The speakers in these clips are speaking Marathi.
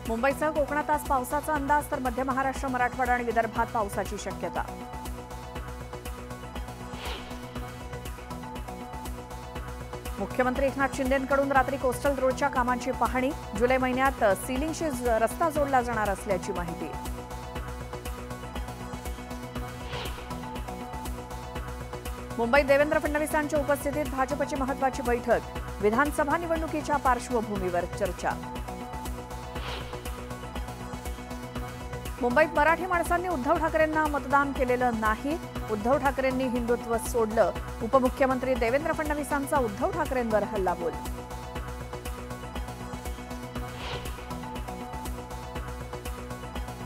मुंबईसह कोकणात आज पावसाचा अंदाज, तर मध्य महाराष्ट्र, मराठवाडा आणि विदर्भात पावसाची शक्यता। मुख्यमंत्री एकनाथ शिंदेंकडून रात्री कोस्टल रोडच्या कामांची पाहणी। जुलै महिन्यात सीलिंगशी रस्ता जोडला जाणार असल्याची माहिती। मुंबईत देवेंद्र फडणवीसांच्या उपस्थितीत भाजपची महत्त्वाची बैठक। विधानसभा निवडणुकीच्या पार्श्वभूमीवर चर्चा। मुंबईत मराठी माणसांनी उद्धव ठाकरेंना मतदान केलेलं नाही। उद्धव ठाकरेंनी हिंदुत्व सोडलं। उपमुख्यमंत्री देवेंद्र फडणवीसांचा उद्धव ठाकरेंवर हल्लाबोल।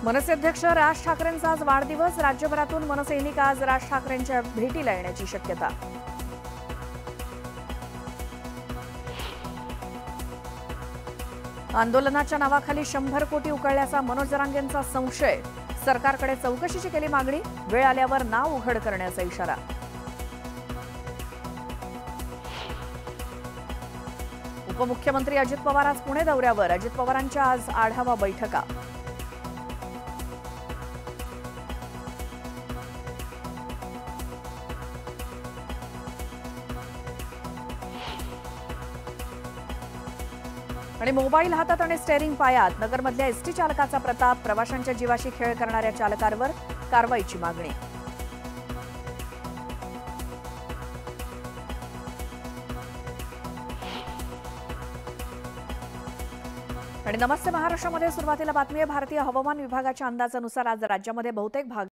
मनसे अध्यक्ष राज ठाकरेंचा आज वाढदिवस। राज्यभरातून मनसैनिक आज राज ठाकरेंच्या भेटीला येण्याची शक्यता। आंदोलनाच्या नावाखाली 100 कोटी उकळल्याचा मनोज जरांगेंचा संशय। सरकारकडे चौकशीची केली मागणी। वेळ आल्यावर नाव उघड करण्याचा इशारा। उपमुख्यमंत्री अजित पवार आज पुणे दौऱ्यावर। अजित पवारांच्या आज आढावा बैठका। आणि मोबाईल हातात आणि स्टेअरिंग पायात, नगरमधल्या एसटी चालकाचा प्रताप। प्रवाशांच्या जीवाशी खेळ करणाऱ्या चालकांवर कारवाईची मागणी। आणि नमस्ते महाराष्ट्रामध्ये सुरुवातीला बातमी आहे। भारतीय हवामान विभागाच्या अंदाजानुसार आज राज्यामध्ये बहुतेक भाग